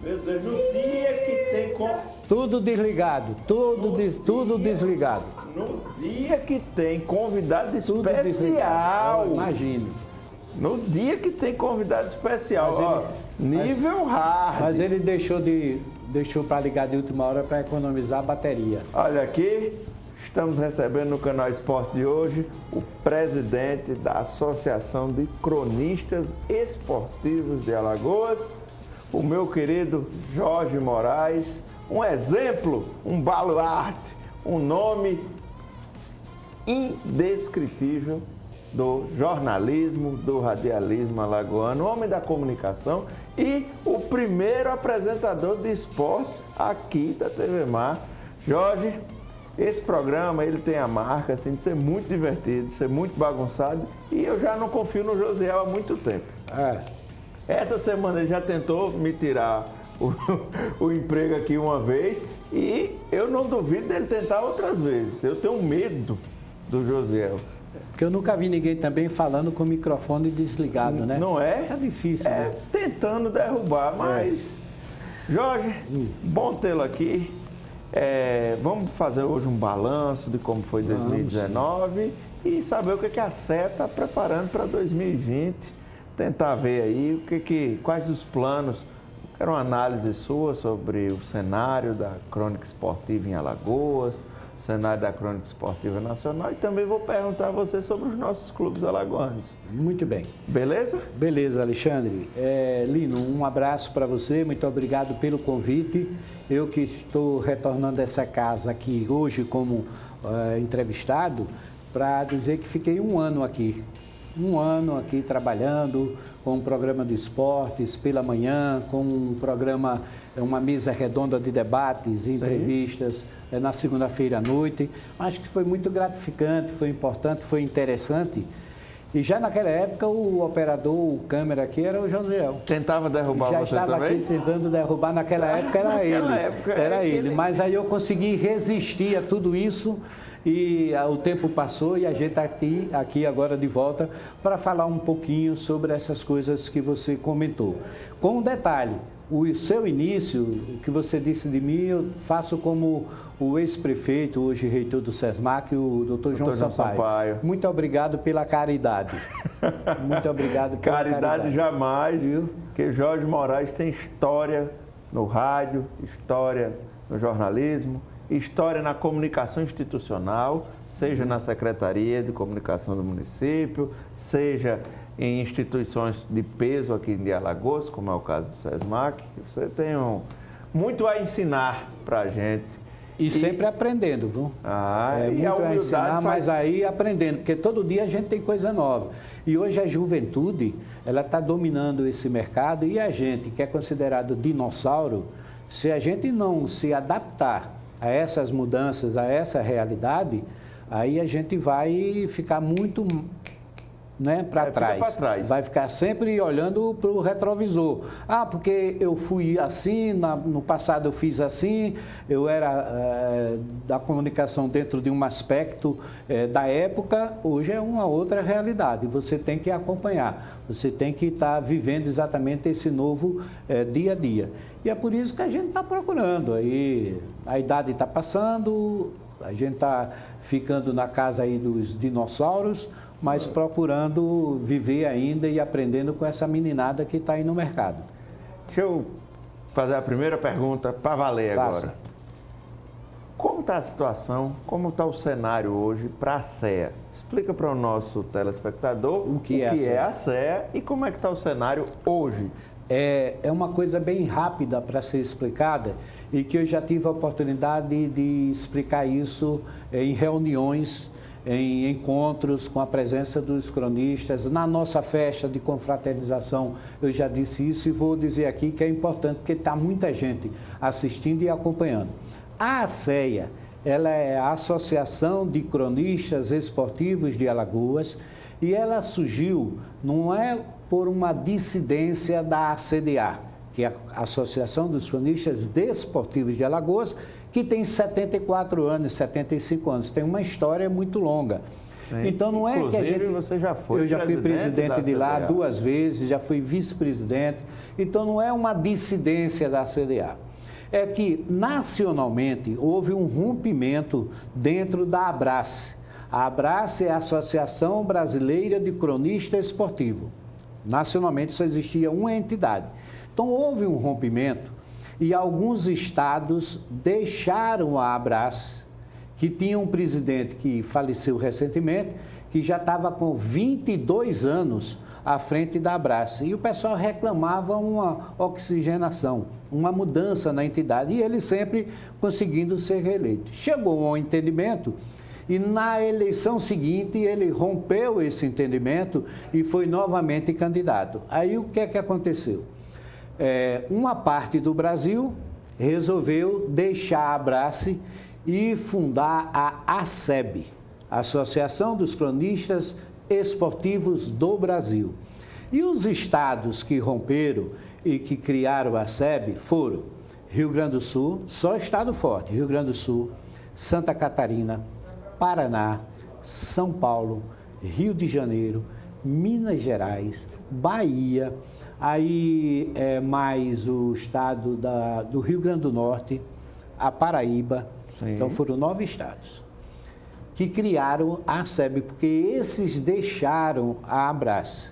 Meu Deus, no dia que tem... Tudo desligado, tudo desligado. No dia que tem convidado Tudo especial. desligado. Imagine. No dia que tem convidado especial, nível hard. Mas ele deixou para ligar de última hora para economizar a bateria. Olha aqui, estamos recebendo no Canal Esporte de hoje o presidente da Associação de Cronistas Esportivos de Alagoas, o meu querido Jorge Moraes, um exemplo, um baluarte, um nome indescritível do jornalismo, do radialismo alagoano, homem da comunicação e o primeiro apresentador de esportes aqui da TV Mar. Jorge, esse programa ele tem a marca assim, de ser muito divertido, de ser muito bagunçado e eu já não confio no Josiel há muito tempo. Essa semana ele já tentou me tirar o emprego aqui uma vez e eu não duvido dele tentar outras vezes. Eu tenho medo do Josiel. Porque eu nunca vi ninguém também falando com o microfone desligado, né? Não é? É difícil. É, né? Tentando derrubar, mas... Jorge, bom tê-lo aqui. Vamos fazer hoje um balanço de como foi 2019 e saber o que a SEA está preparando para 2020. Tentar ver aí quais os planos. Quero uma análise sua sobre o cenário da crônica esportiva em Alagoas, cenário da crônica esportiva nacional e também vou perguntar a você sobre os nossos clubes alagoanos. Muito bem. Beleza? Beleza, Alexandre. Lino, um abraço para você, muito obrigado pelo convite. Eu que estou retornando a essa casa aqui hoje como entrevistado, para dizer que fiquei um ano aqui trabalhando com um programa de esportes pela manhã, com um programa, uma mesa redonda de debates e entrevistas na segunda-feira à noite. Acho que foi muito gratificante, foi importante, foi interessante. E já naquela época o operador, o câmera aqui era o Josiel. Tentava derrubar já você estava também? aqui tentando derrubar, naquela época era ele. Mas aí eu consegui resistir a tudo isso. E o tempo passou e a gente está aqui agora de volta para falar um pouquinho sobre essas coisas que você comentou. Com um detalhe, o seu início, o que você disse de mim, eu faço como o ex-prefeito, hoje reitor do SESMAC, o doutor João Sampaio. Muito obrigado pela caridade. Muito obrigado pela caridade. Jamais, porque Jorge Moraes tem história no rádio, história no jornalismo, história na comunicação institucional, seja na Secretaria de Comunicação do município, seja em instituições de peso aqui de Alagoas, como é o caso do SESMAC. Você tem muito a ensinar para a gente. E sempre aprendendo, viu? Muito a ensinar, mas aí aprendendo, porque todo dia a gente tem coisa nova. E hoje a juventude, ela está dominando esse mercado e a gente, que é considerado dinossauro, se a gente não se adaptar a essas mudanças, a essa realidade, aí a gente vai ficar muito para trás. Vai ficar sempre olhando para o retrovisor. Porque eu fui assim, no passado eu fiz assim, eu era da comunicação dentro de um aspecto da época, hoje é uma outra realidade. Você tem que acompanhar, você tem que estar vivendo exatamente esse novo dia a dia. E é por isso que a gente está procurando. Aí a idade está passando, a gente está ficando na casa aí dos dinossauros, mas procurando viver ainda e aprendendo com essa meninada que está aí no mercado. Deixa eu fazer a primeira pergunta para valer agora. Como está a situação, como está o cenário hoje para a SEA? Explica para o nosso telespectador o que é a SEA e como é que está o cenário hoje. É uma coisa bem rápida para ser explicada e que eu já tive a oportunidade de explicar isso em reuniões, em encontros com a presença dos cronistas. Na nossa festa de confraternização eu já disse isso e vou dizer aqui que é importante porque está muita gente assistindo e acompanhando. A ASEA, ela é a Associação de Cronistas Esportivos de Alagoas e ela surgiu, não é por uma dissidência da ACDA, que é a Associação dos Cronistas Desportivos de Alagoas, que tem 74 anos, 75 anos, tem uma história muito longa. Sim. Então não é que a gente... você já foi Eu já fui presidente de lá 2 vezes, já fui vice-presidente. Então não é uma dissidência da CDA. É que nacionalmente houve um rompimento dentro da Abrace. A Abrace é a Associação Brasileira de Cronista Esportivo. Nacionalmente só existia uma entidade. Então houve um rompimento e alguns estados deixaram a Abrace, que tinha um presidente que faleceu recentemente, que já estava com 22 anos à frente da Abrace. E o pessoal reclamava uma oxigenação, uma mudança na entidade, e ele sempre conseguindo ser reeleito. Chegou ao entendimento e na eleição seguinte ele rompeu esse entendimento e foi novamente candidato. Aí o que é que aconteceu? Uma parte do Brasil resolveu deixar a Abrace e fundar a ACEB, Associação dos Cronistas Esportivos do Brasil. E os estados que romperam e que criaram a ACEB foram Rio Grande do Sul, só estado forte, Rio Grande do Sul, Santa Catarina, Paraná, São Paulo, Rio de Janeiro, Minas Gerais, Bahia, aí mais o estado do Rio Grande do Norte, a Paraíba. Sim. Então foram 9 estados que criaram a ACEB, porque esses deixaram a Abrace.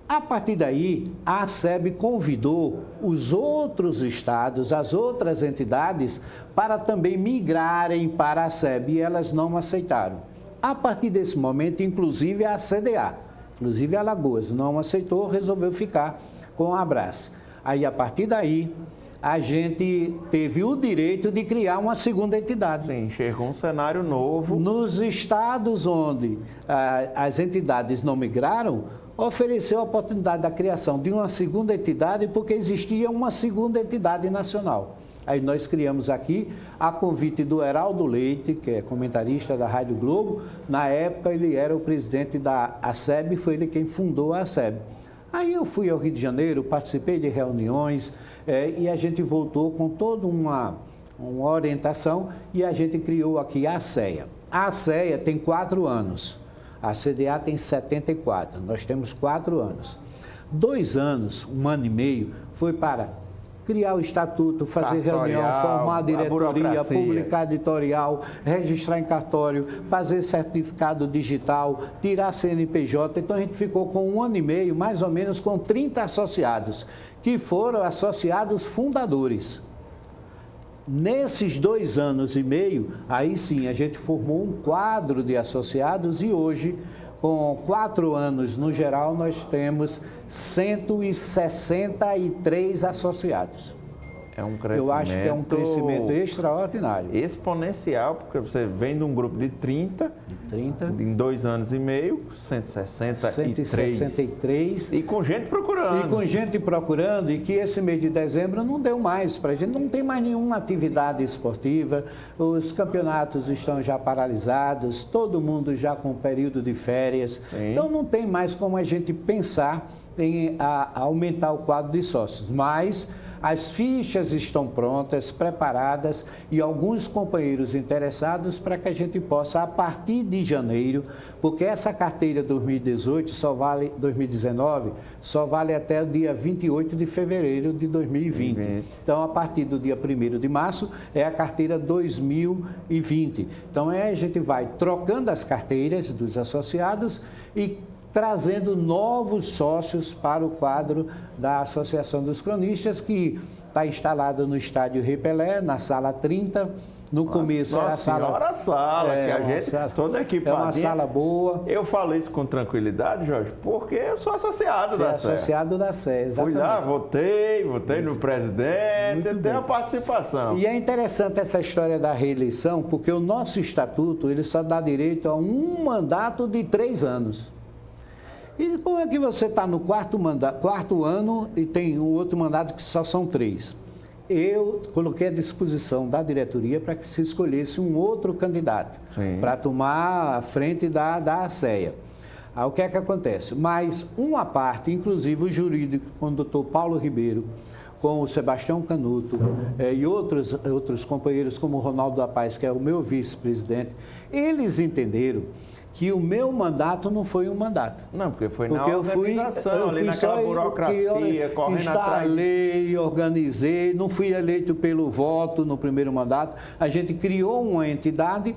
A partir daí, a ACEB convidou os outros estados, as outras entidades, para também migrarem para a ACEB, e elas não aceitaram. A partir desse momento, inclusive a CDA, inclusive a Alagoas, não aceitou, resolveu ficar com a Abrace. Aí, a partir daí, a gente teve o direito de criar uma segunda entidade. Sim, chegou um cenário novo. Nos estados onde as entidades não migraram, ofereceu a oportunidade da criação de uma segunda entidade, porque existia uma segunda entidade nacional. Aí nós criamos aqui, a convite do Heraldo Leite, que é comentarista da Rádio Globo. Na época ele era o presidente da ACEB, foi ele quem fundou a ACEB. Aí eu fui ao Rio de Janeiro, participei de reuniões e a gente voltou com toda uma orientação e a gente criou aqui a ACEA. A ACEA tem 4 anos, a CDA tem 74, nós temos 4 anos. 2 anos, 1 ano e meio, foi para criar o estatuto, fazer reunião, formar a diretoria, publicar editorial, registrar em cartório, fazer certificado digital, tirar CNPJ. Então a gente ficou com 1 ano e meio, mais ou menos, com 30 associados, que foram associados fundadores. Nesses 2 anos e meio, aí sim, a gente formou um quadro de associados e hoje, com 4 anos no geral, nós temos 163 associados. É um crescimento... Eu acho que é um crescimento extraordinário. Exponencial, porque você vem de um grupo de 30, em 2 anos e meio, 163. E com gente procurando. E com gente procurando, e que esse mês de dezembro não deu mais para a gente, não tem mais nenhuma atividade esportiva, os campeonatos estão já paralisados, todo mundo já com período de férias. Sim. Então não tem mais como a gente pensar em aumentar o quadro de sócios, mas as fichas estão prontas, preparadas e alguns companheiros interessados para que a gente possa, a partir de janeiro, porque essa carteira 2019 só vale até o dia 28 de fevereiro de 2020. Então, a partir do dia 1º de março, é a carteira 2020. Então, a gente vai trocando as carteiras dos associados e trazendo novos sócios para o quadro da Associação dos Cronistas, que está instalado no estádio Rei Pelé, na sala 30. No começo era a sala... sala, que a gente, toda equipadinha. É uma sala boa. Eu falo isso com tranquilidade, Jorge, porque eu sou associado da SE. Associado da SE, exatamente. Fui lá, votei no presidente, tenho a participação. E é interessante essa história da reeleição, porque o nosso estatuto, ele só dá direito a um mandato de 3 anos. E como é que você está no quarto ano e tem um outro mandato que só são 3? Eu coloquei à disposição da diretoria para que se escolhesse um outro candidato para tomar a frente da ACEA. Aí, o que é que acontece? Mas uma parte, inclusive o jurídico, com o doutor Paulo Ribeiro, com o Sebastião Canuto e outros companheiros, como o Ronaldo da Paz, que é o meu vice-presidente, eles entenderam que o meu mandato não foi um mandato. Não, porque foi na organização, ali naquela burocracia, correndo atrás. Instalei, organizei, não fui eleito pelo voto no primeiro mandato. A gente criou uma entidade,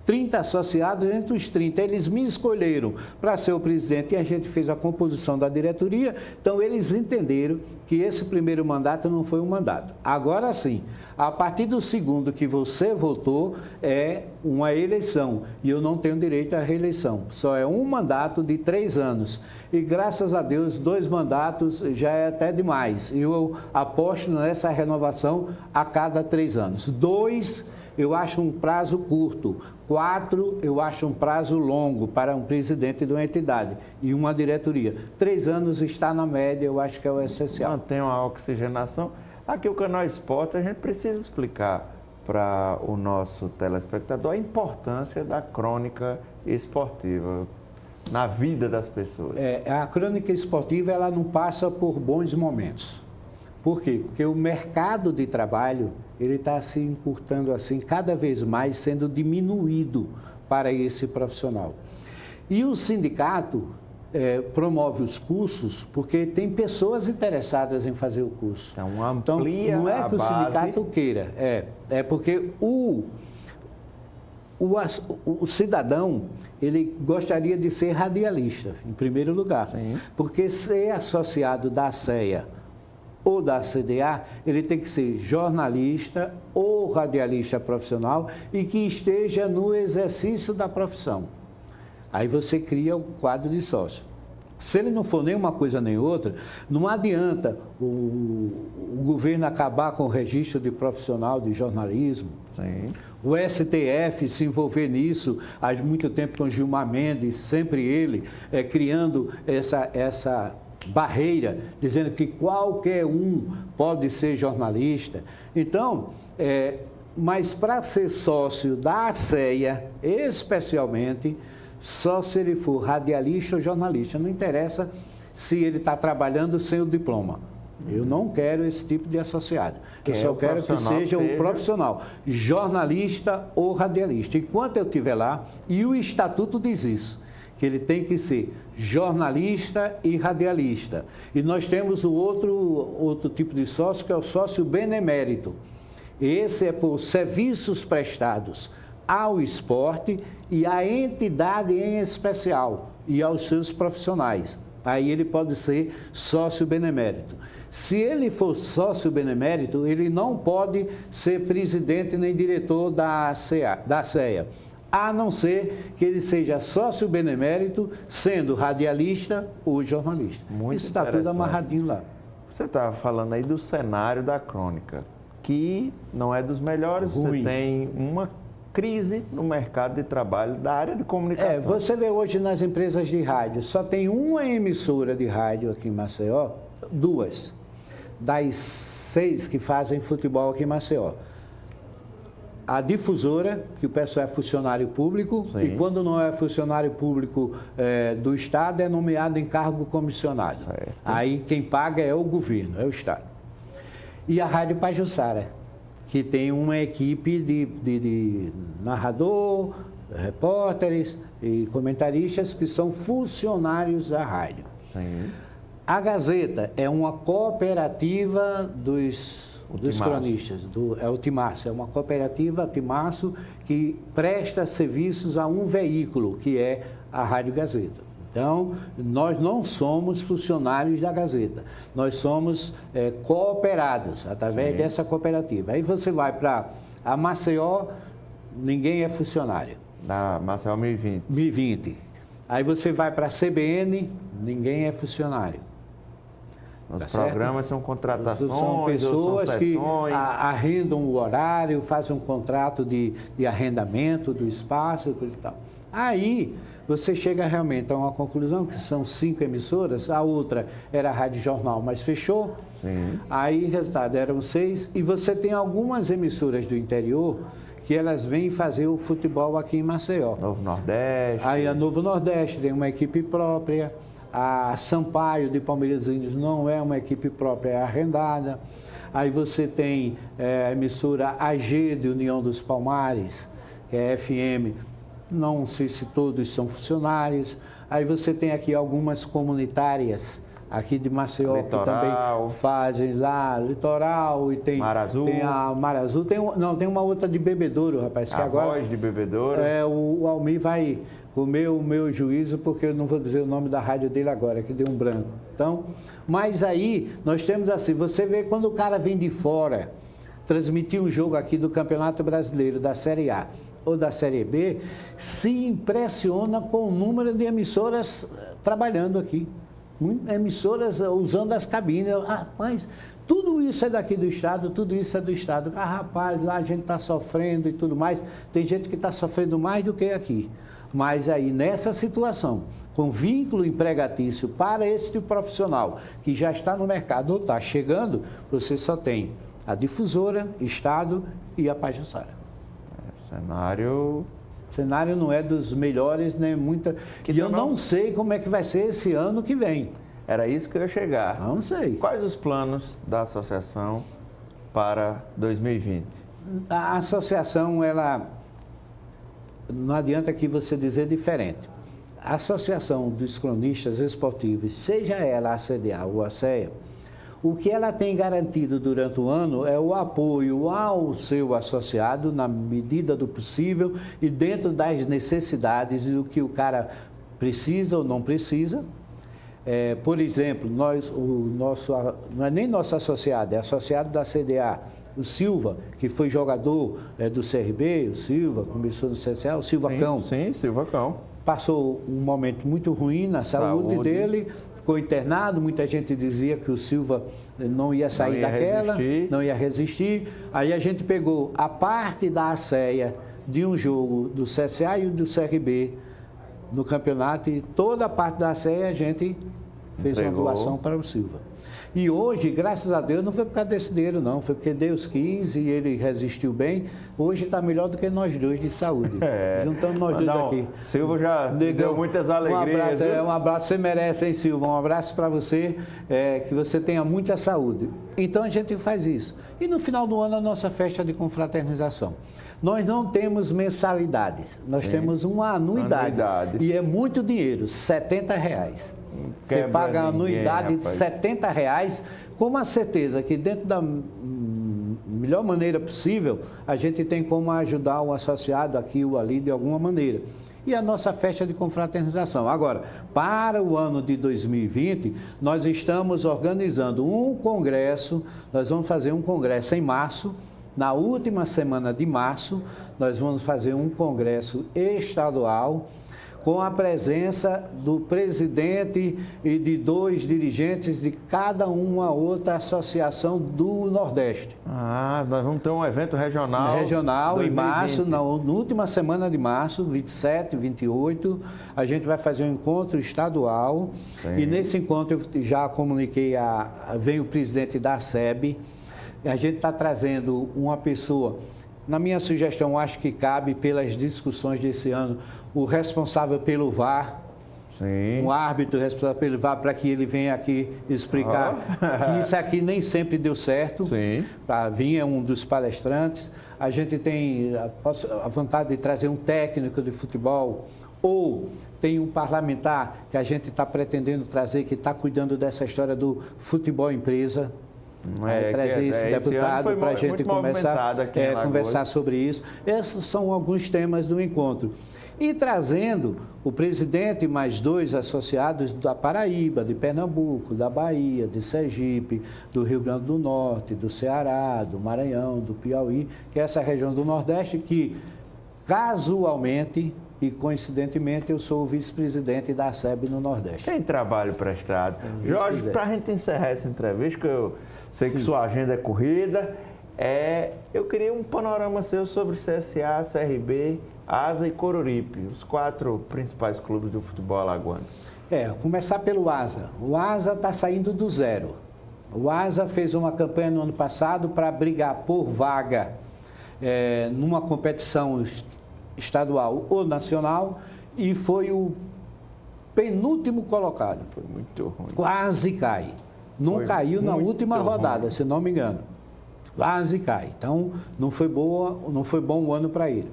30 associados, entre os 30, eles me escolheram para ser o presidente e a gente fez a composição da diretoria, então eles entenderam que esse primeiro mandato não foi um mandato. Agora sim, a partir do segundo que você votou, é uma eleição e eu não tenho direito à reeleição, só é um mandato de 3 anos e graças a Deus 2 mandatos já é até demais, eu aposto nessa renovação a cada 3 anos. 2 eu acho um prazo curto, 4 eu acho um prazo longo para um presidente de uma entidade e uma diretoria. 3 anos está na média, eu acho que é o essencial. Mantém uma oxigenação. Aqui o Canal Esportes, a gente precisa explicar para o nosso telespectador a importância da crônica esportiva na vida das pessoas. A crônica esportiva ela não passa por bons momentos. Por quê? Porque o mercado de trabalho ele está se encurtando assim, cada vez mais sendo diminuído para esse profissional. E o sindicato promove os cursos porque tem pessoas interessadas em fazer o curso. Então, amplia não é que o base. Sindicato queira, é porque o cidadão, ele gostaria de ser radialista, em primeiro lugar. Sim. Porque ser associado da ACEA ou da CDA, ele tem que ser jornalista ou radialista profissional e que esteja no exercício da profissão. Aí você cria o quadro de sócio. Se ele não for nem uma coisa nem outra, não adianta o governo acabar com o registro de profissional de jornalismo. Sim. O STF se envolver nisso há muito tempo com Gilmar Mendes, sempre ele criando essa barreira, dizendo que qualquer um pode ser jornalista. Então, mas para ser sócio da ACEA, especialmente, só se ele for radialista ou jornalista. Não interessa se ele está trabalhando sem o diploma. Eu não quero esse tipo de associado. Eu só quero que seja um profissional, jornalista ou radialista. Enquanto eu estiver lá, e o estatuto diz isso, que ele tem que ser jornalista e radialista. E nós temos o outro tipo de sócio, que é o sócio benemérito. Esse é por serviços prestados ao esporte e à entidade em especial e aos seus profissionais. Aí ele pode ser sócio benemérito. Se ele for sócio benemérito, ele não pode ser presidente nem diretor da ACEA. A não ser que ele seja sócio benemérito, sendo radialista ou jornalista. Muito Isso está tudo amarradinho lá. Você estava falando aí do cenário da crônica, que não é dos melhores. Ruim. Você tem uma crise no mercado de trabalho da área de comunicação. Você vê hoje nas empresas de rádio, só tem uma emissora de rádio aqui em Maceió, 2, das 6 que fazem futebol aqui em Maceió. A difusora, que o pessoal é funcionário público, sim, e quando não é funcionário público do Estado, é nomeado em cargo comissionado. Certo. Aí quem paga é o governo, é o Estado. E a Rádio Pajuçara, que tem uma equipe de narrador, repórteres e comentaristas que são funcionários da rádio. Sim. A Gazeta é uma cooperativa dos cronistas, é o Timaço, é uma cooperativa Timaço que presta serviços a um veículo, que é a Rádio Gazeta. Então, nós não somos funcionários da Gazeta, nós somos cooperados através Sim. dessa cooperativa. Aí você vai para a Maceió, ninguém é funcionário. Na Maceió 1020. 1020. Aí você vai para a CBN, ninguém é funcionário. Os programas são contratações, são pessoas são que arrendam o horário, fazem um contrato de arrendamento do espaço e tal. Aí você chega realmente a uma conclusão que são 5 emissoras, a outra era a Rádio Jornal, mas fechou. Sim. Aí, resultado, eram 6, e você tem algumas emissoras do interior que elas vêm fazer o futebol aqui em Maceió. Novo Nordeste. Aí a Novo Nordeste tem uma equipe própria. A Sampaio de Palmeiras Índios não é uma equipe própria, é arrendada. Aí você tem a emissora AG de União dos Palmares, que é FM, não sei se todos são funcionários. Aí você tem aqui algumas comunitárias, aqui de Maceió, Litoral, que também fazem lá, Litoral, e tem, Mar Azul. Tem a Mar Azul, tem uma outra de Bebedouro, rapaz. Que agora, Voz de Bebedouro. O Almir vai comer o meu juízo, porque eu não vou dizer o nome da rádio dele agora, que deu um branco. Então, mas aí nós temos assim, você vê quando o cara vem de fora transmitir um jogo aqui do Campeonato Brasileiro, da Série A ou da Série B, se impressiona com o número de emissoras trabalhando aqui. Emissoras usando as cabines. Rapaz, tudo isso é daqui do Estado, tudo isso é do Estado. Rapaz, lá a gente está sofrendo e tudo mais. Tem gente que está sofrendo mais do que aqui. Mas aí, nessa situação, com vínculo empregatício para esse profissional que já está no mercado ou está chegando, você só tem a difusora, Estado e a Pajuçara. O cenário não é dos melhores, nem muita... E eu não sei como é que vai ser esse ano que vem. Era isso que eu ia chegar. Não sei. Quais os planos da associação para 2020? A associação, ela... Não adianta aqui você dizer diferente. A Associação dos Cronistas Esportivos, seja ela a CDA ou a CEA, o que ela tem garantido durante o ano é o apoio ao seu associado, na medida do possível e dentro das necessidades do que o cara precisa ou não precisa. Por exemplo, não é nem nosso associado, é associado da CDA, o Silva, que foi jogador do CRB, o Silva, começou no CSA, o Silva Cão. Sim, Silva Cão. Passou um momento muito ruim na saúde dele, ficou internado, muita gente dizia que o Silva não ia sair não ia resistir. Aí a gente pegou a parte da ACEA de um jogo do CSA e do CRB no campeonato e toda a parte da ACEA a gente fez uma doação para o Silva. E hoje, graças a Deus, não foi por causa desse dinheiro, não. Foi porque Deus quis e ele resistiu bem. Hoje está melhor do que nós dois de saúde. Juntando nós dois aqui. Silva já deu muitas alegrias. Um abraço, você merece, hein, Silva? Um abraço para você, que você tenha muita saúde. Então a gente faz isso. E no final do ano, a nossa festa de confraternização. Nós não temos mensalidades, nós temos uma anuidade. E é muito dinheiro, R$70. Você paga a anuidade de R$70, com uma certeza que dentro da melhor maneira possível, a gente tem como ajudar o associado aqui ou ali de alguma maneira. E a nossa festa de confraternização. Agora, para o ano de 2020, nós estamos organizando um congresso, nós vamos fazer um congresso em março. Na última semana de março, nós vamos fazer um congresso estadual com a presença do presidente e de 2 dirigentes de cada uma outra associação do Nordeste. Nós vamos ter um evento regional. Regional 2020. Em março, na última semana de março, 27, 28, a gente vai fazer um encontro estadual. Sim. E nesse encontro eu já comuniquei, vem o presidente da SEB. A gente está trazendo uma pessoa, na minha sugestão, acho que cabe pelas discussões desse ano, o responsável pelo VAR, Sim. um árbitro responsável pelo VAR, para que ele venha aqui explicar que isso aqui nem sempre deu certo. Sim. Para vir um dos palestrantes. A gente tem a vontade de trazer um técnico de futebol, ou tem um parlamentar que a gente está pretendendo trazer, que está cuidando dessa história do futebol empresa. Trazer esse deputado para a gente conversar sobre isso. Esses são alguns temas do encontro. E trazendo o presidente e mais 2 associados da Paraíba, de Pernambuco, da Bahia, de Sergipe, do Rio Grande do Norte, do Ceará, do Maranhão, do Piauí, que é essa região do Nordeste que, casualmente e coincidentemente, eu sou o vice-presidente da SEB no Nordeste. Tem trabalho prestado. Jorge, para a gente encerrar essa entrevista, que eu sei que sua agenda é corrida, eu queria um panorama seu sobre CSA, CRB, Asa e Coruripe, os 4 principais clubes do futebol alagoano. Começar pelo Asa. O Asa está saindo do zero. O Asa fez uma campanha no ano passado para brigar por vaga numa competição estadual ou nacional e foi o penúltimo colocado. Foi muito ruim. Quase cai. Não caiu na última rodada, se não me engano. Quase cai. Então, não foi bom o ano para ele.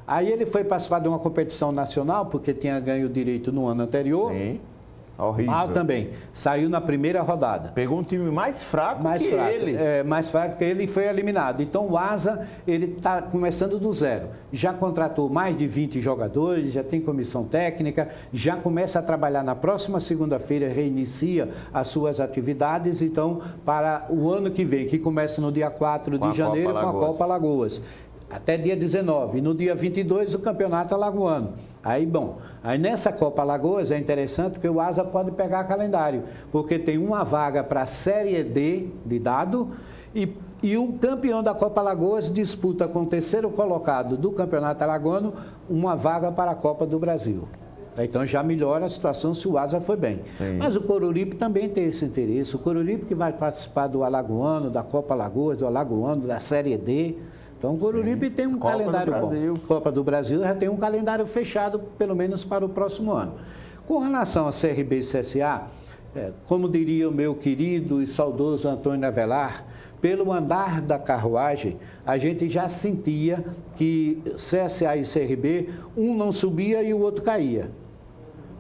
Aí ele foi participar de uma competição nacional, porque tinha ganho o direito no ano anterior. Sim. Horrível. Mal também. Saiu na primeira rodada. Pegou um time mais fraco que ele. Mais fraco que ele e foi eliminado. Então o Asa, ele está começando do zero. Já contratou mais de 20 jogadores, já tem comissão técnica, já começa a trabalhar na próxima segunda-feira, reinicia as suas atividades. Então, para o ano que vem, que começa no dia 4 de janeiro com a Copa Alagoas. Até dia 19. E no dia 22, o Campeonato Alagoano. Aí nessa Copa Alagoas é interessante porque o Asa pode pegar calendário, porque tem uma vaga para a Série D de dado e o campeão da Copa Alagoas disputa com o terceiro colocado do Campeonato Alagoano uma vaga para a Copa do Brasil. Então já melhora a situação se o Asa for bem. Sim. Mas o Coruripe também tem esse interesse. O Coruripe que vai participar do Alagoano, da Copa Alagoas, do Alagoano, da Série D. Então o Coruripe tem um calendário bom. Copa do Brasil já tem um calendário fechado, pelo menos para o próximo ano. Com relação a CRB e CSA, como diria o meu querido e saudoso Antônio Avelar, pelo andar da carruagem, a gente já sentia que CSA e CRB, um não subia e o outro caía.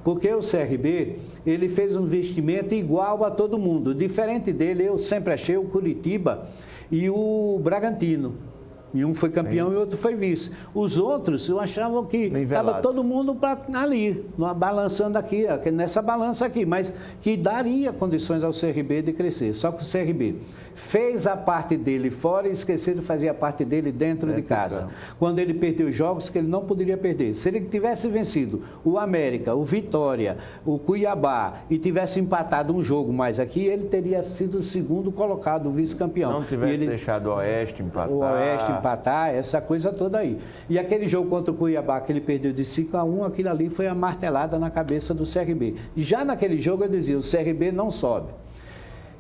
Porque o CRB, ele fez um investimento igual a todo mundo. Diferente dele, eu sempre achei o Curitiba e o Bragantino. E um foi campeão e o outro foi vice. Os outros, eu achava que estava todo mundo ali, balançando aqui, nessa balança aqui, mas que daria condições ao CRB de crescer. Só que o CRB fez a parte dele fora e esqueceu de fazer a parte dele dentro de casa. Quando ele perdeu jogos que ele não poderia perder. Se ele tivesse vencido o América, o Vitória, o Cuiabá e tivesse empatado um jogo mais aqui, ele teria sido o segundo colocado, o vice-campeão. Não tivesse deixado o Oeste empatar. Essa coisa toda aí. E aquele jogo contra o Cuiabá que ele perdeu de 5-1, aquilo ali foi a martelada na cabeça do CRB. Já naquele jogo eu dizia, o CRB não sobe.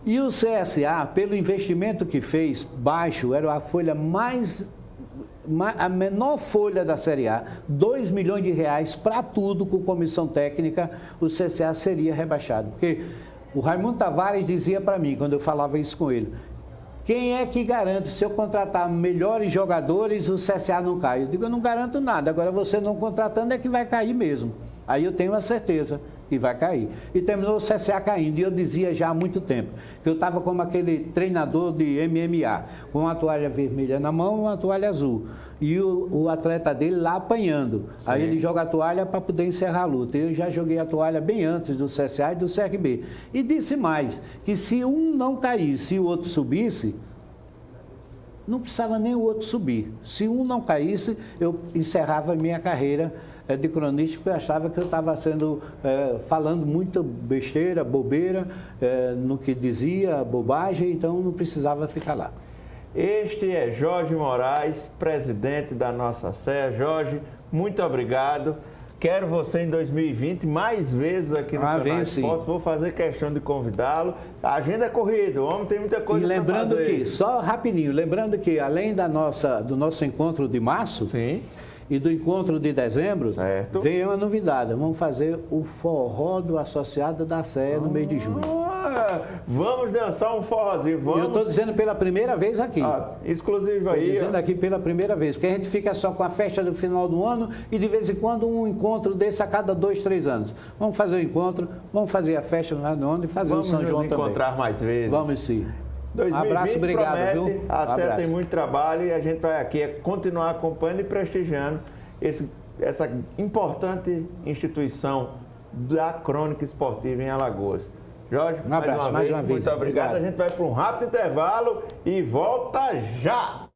E o CSA, pelo investimento que fez, baixo, era a folha a menor folha da Série A, 2 milhões de reais para tudo com comissão técnica, o CSA seria rebaixado. Porque o Raimundo Tavares dizia para mim, quando eu falava isso com ele, quem é que garante, se eu contratar melhores jogadores, o CSA não cai? Eu digo, eu não garanto nada, agora você não contratando é que vai cair mesmo. Aí eu tenho a certeza que vai cair. E terminou o CSA caindo. E eu dizia já há muito tempo que eu estava como aquele treinador de MMA, com uma toalha vermelha na mão e uma toalha azul. E o atleta dele lá apanhando. Sim. Aí ele joga a toalha para poder encerrar a luta. Eu já joguei a toalha bem antes do CSA e do CRB. E disse mais, que se um não caísse e o outro subisse, não precisava nem o outro subir. Se um não caísse, eu encerrava a minha carreira de cronista, porque eu achava que eu estava falando muita besteira, bobeira, no que dizia, bobagem, então não precisava ficar lá. Este é Jorge Moraes, presidente da nossa SEA. Jorge, muito obrigado. Quero você em 2020 mais vezes aqui no Canal Esporte. Vou fazer questão de convidá-lo. A agenda é corrida, o homem tem muita coisa para fazer. E lembrando que, só rapidinho, lembrando que além do nosso encontro de março, sim, e do encontro de dezembro, certo, vem uma novidade. Vamos fazer o forró do associado da SEA no mês de junho. Vamos dançar um forrozinho. Vamos. Eu estou dizendo pela primeira vez aqui. Exclusivo aí. Estou dizendo aqui pela primeira vez, porque a gente fica só com a festa do final do ano e de vez em quando um encontro desse a cada 2, 3 anos. Vamos fazer o encontro, vamos fazer a festa no final do ano e fazer o São João também. Vamos nos encontrar mais vezes. Vamos sim. 2020 um abraço, obrigado, promete, viu? A SEA tem muito trabalho e a gente vai aqui continuar acompanhando e prestigiando essa importante instituição da crônica esportiva em Alagoas. Jorge, um abraço, mais uma vez. Muito obrigado. A gente vai para um rápido intervalo e volta já!